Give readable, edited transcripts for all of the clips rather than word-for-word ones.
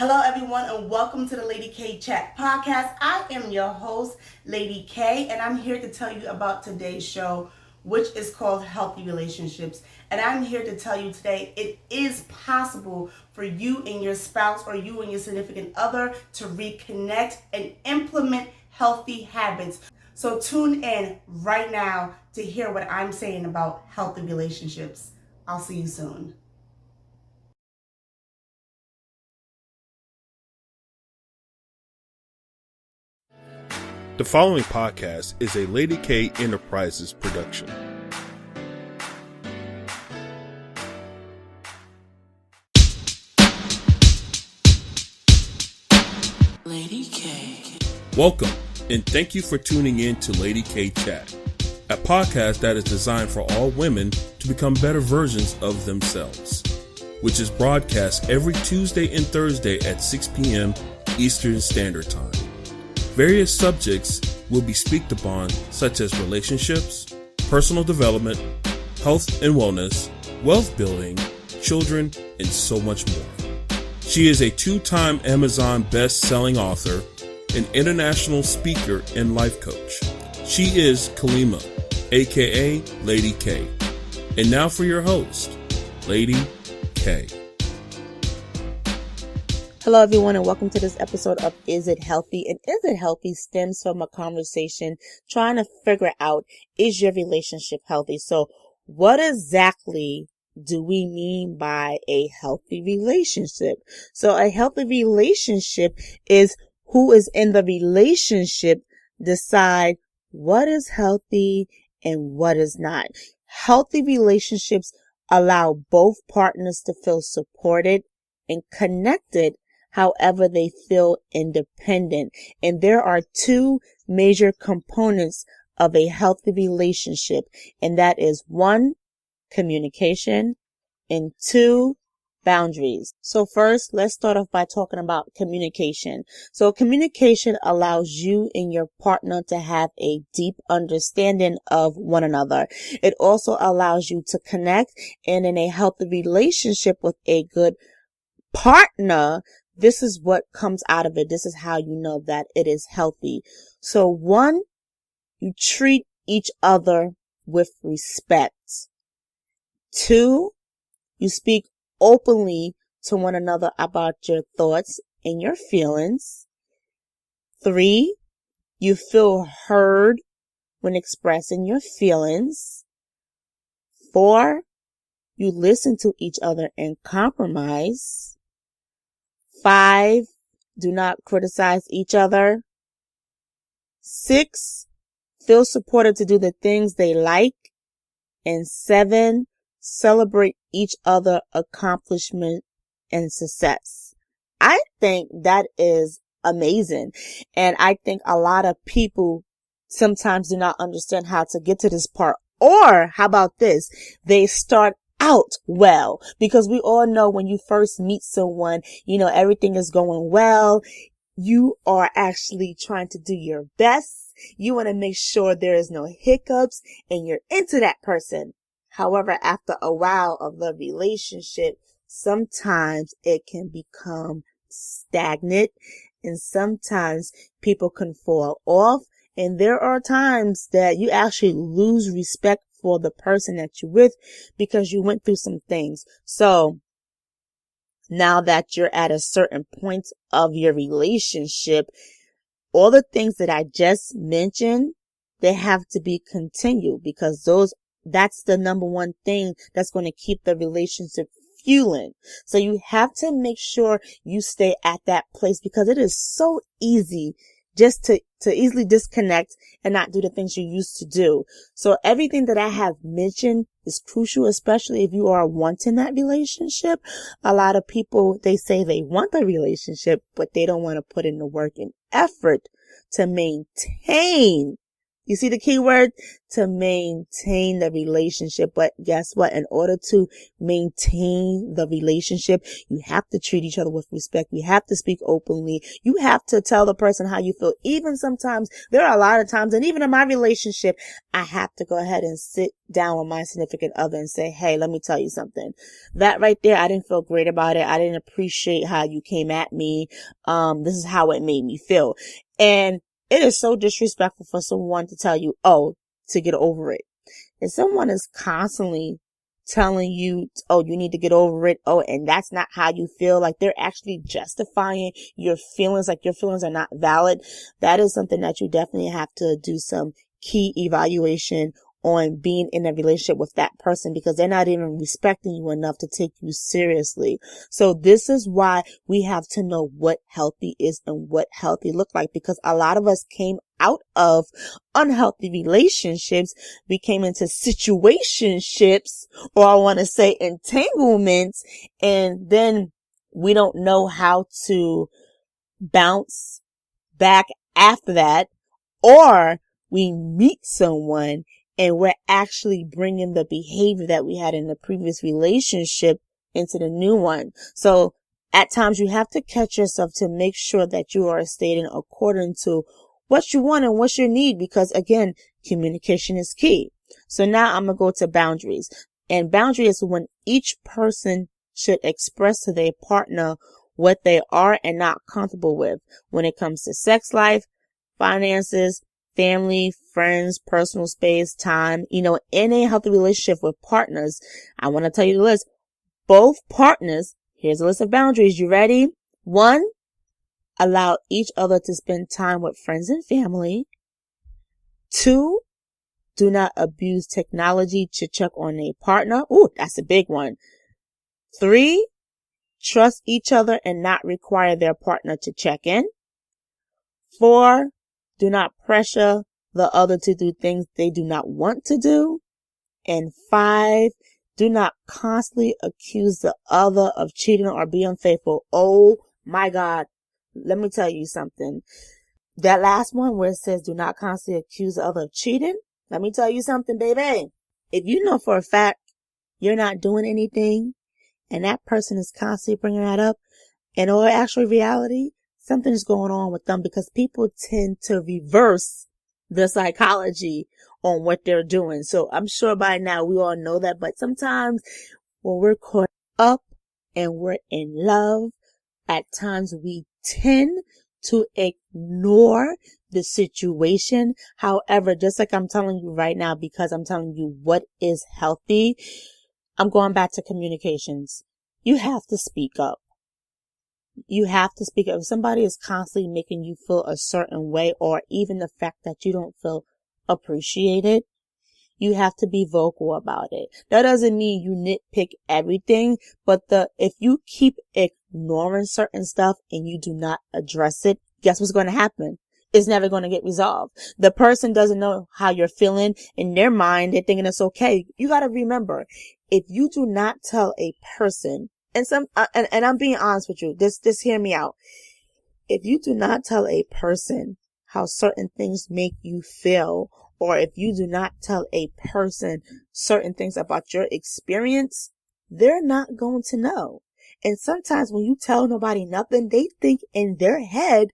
Hello, everyone, and welcome to the Lady K Chat Podcast. I am your host, Lady K, and I'm here to tell you about today's show, which is called Healthy Relationships. And I'm here to tell you today it is possible for you and your spouse or you and your significant other to reconnect and implement healthy habits. So tune in right now to hear what I'm saying about healthy relationships. I'll see you soon. The following podcast is a Lady K Enterprises production. Lady K. Welcome, and thank you for tuning in to Lady K Chat, a podcast that is designed for all women to become better versions of themselves, which is broadcast every Tuesday and Thursday at 6 p.m. Eastern Standard Time. Various subjects will be speaked upon, such as relationships, personal development, health and wellness, wealth building, children, and so much more. She is a two-time Amazon best-selling author, an international speaker, and life coach. She is Kalima, aka Lady K. And now for your host, Lady K. Hello, everyone, and welcome to this episode of Is It Healthy? And Is It Healthy stems from a conversation trying to figure out, is your relationship healthy? So what exactly do we mean by a healthy relationship? So a healthy relationship is who is in the relationship decide what is healthy and what is not. Healthy relationships allow both partners to feel supported and connected however they feel independent. And there are two major components of a healthy relationship, and that is one, communication, and two, boundaries. So first, let's start off by talking about communication. So communication allows you and your partner to have a deep understanding of one another. It also allows you to connect, and in a healthy relationship with a good partner, this is what comes out of it. This is how you know that it is healthy. So one, you treat each other with respect. Two, you speak openly to one another about your thoughts and your feelings. Three, you feel heard when expressing your feelings. Four, you listen to each other and compromise. 5, do not criticize each other. 6, feel supported to do the things they like. And 7, celebrate each other accomplishment and success. I think that is amazing. And I think a lot of people sometimes do not understand how to get to this part. Or how about this? They start out well, because we all know when you first meet someone, everything is going well. You are actually trying to do your best. You want to make sure there is no hiccups and you're into that person. However, after a while of the relationship, sometimes it can become stagnant and sometimes people can fall off. And there are times that you actually lose respect for the person that you're with because you went through some things. So now that you're at a certain point of your relationship, all the things that I just mentioned, they have to be continued, because that's the number one thing that's going to keep the relationship fueling. So you have to make sure you stay at that place, because it is so easy just to easily disconnect and not do the things you used to do. So everything that I have mentioned is crucial, especially if you are wanting that relationship. A lot of people, they say they want the relationship, but they don't want to put in the work and effort to maintain You see the key word? To maintain the relationship. But guess what? In order to maintain the relationship, you have to treat each other with respect. You have to speak openly. You have to tell the person how you feel. Even sometimes, there are a lot of times, and even in my relationship, I have to go ahead and sit down with my significant other and say, hey, let me tell you something. That right there, I didn't feel great about it. I didn't appreciate how you came at me. This is how it made me feel. And it is so disrespectful for someone to tell you, oh, to get over it. If someone is constantly telling you, oh, you need to get over it. Oh, and that's not how you feel. Like they're actually justifying your feelings, like your feelings are not valid. That is something that you definitely have to do some key evaluation on being in a relationship with that person, because they're not even respecting you enough to take you seriously. So this is why we have to know what healthy is and what healthy look like, because a lot of us came out of unhealthy relationships. We came into situationships, or I want to say entanglements, and then we don't know how to bounce back after that, or we meet someone and we're actually bringing the behavior that we had in the previous relationship into the new one. So at times you have to catch yourself to make sure that you are stating according to what you want and what you need, because again, communication is key. So now I'm going to go to boundaries. And boundary is when each person should express to their partner what they are and not comfortable with when it comes to sex life, finances, family, friends, personal space, time. In a healthy relationship with partners, I want to tell you the list. Both partners, here's a list of boundaries. You ready? 1, allow each other to spend time with friends and family. 2, do not abuse technology to check on a partner. Ooh, that's a big one. 3, trust each other and not require their partner to check in. 4, do not pressure the other to do things they do not want to do. And 5, do not constantly accuse the other of cheating or being unfaithful. Oh my God. Let me tell you something. That last one where it says do not constantly accuse the other of cheating. Let me tell you something, baby. If you know for a fact you're not doing anything and that person is constantly bringing that up, and or actual reality, something's going on with them, because people tend to reverse the psychology on what they're doing. So I'm sure by now we all know that, but sometimes when we're caught up and we're in love, at times we tend to ignore the situation. However, just like I'm telling you right now, because I'm telling you what is healthy, I'm going back to communications. You have to speak up. You have to speak up. If somebody is constantly making you feel a certain way, or even the fact that you don't feel appreciated, you have to be vocal about it. That doesn't mean you nitpick everything, but if you keep ignoring certain stuff and you do not address it, guess what's going to happen? It's never going to get resolved. The person doesn't know how you're feeling. In their mind, they're thinking it's okay. You got to remember, if you do not tell a person, and I'm being honest with you, just hear me out. If you do not tell a person how certain things make you feel, or if you do not tell a person certain things about your experience, they're not going to know. And sometimes when you tell nobody nothing, they think in their head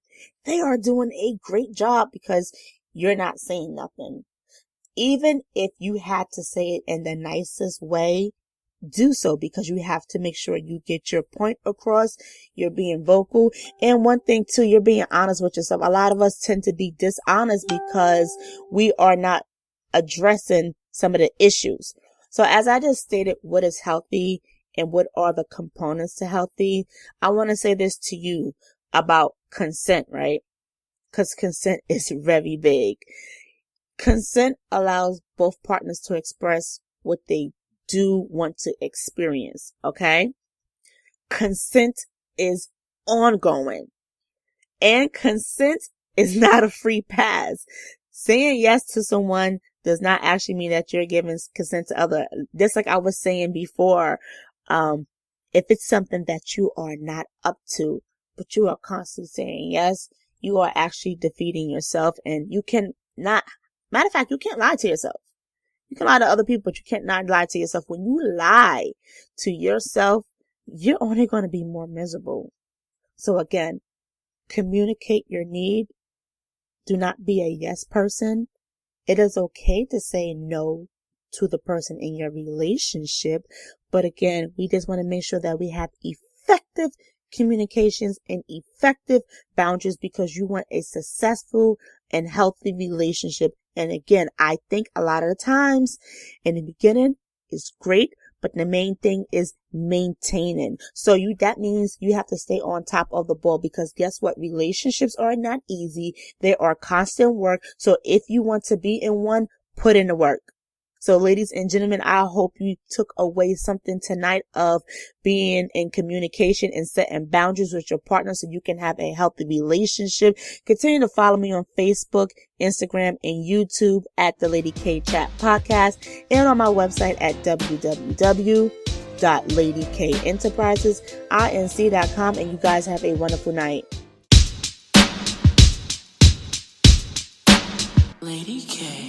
they are doing a great job because you're not saying nothing. Even if you had to say it in the nicest way, do so, because you have to make sure you get your point across. You're being vocal. And one thing too, you're being honest with yourself. A lot of us tend to be dishonest because we are not addressing some of the issues. So as I just stated what is healthy and what are the components to healthy, I want to say this to you about consent, right? Because consent is very big. Consent allows both partners to express what they do want to experience, okay? Consent is ongoing, and consent is not a free pass. Saying yes to someone does not actually mean that you're giving consent to other. Just like I was saying before, if it's something that you are not up to, but you are constantly saying yes, you are actually defeating yourself, and you can not Matter of fact, you can't lie to yourself. You can lie to other people, but you can't not lie to yourself. When you lie to yourself, you're only going to be more miserable. So again, communicate your need. Do not be a yes person. It is okay to say no to the person in your relationship. But again, we just want to make sure that we have effective communications and effective boundaries because you want a successful and healthy relationship. And again, I think a lot of the times in the beginning is great, but the main thing is maintaining. So that means you have to stay on top of the ball because guess what? Relationships are not easy. They are constant work. So if you want to be in one, put in the work. So ladies and gentlemen, I hope you took away something tonight of being in communication and setting boundaries with your partner so you can have a healthy relationship. Continue to follow me on Facebook, Instagram, and YouTube at the Lady K Chat Podcast and on my website at www.ladykenterprisesinc.com. And you guys have a wonderful night. Lady K.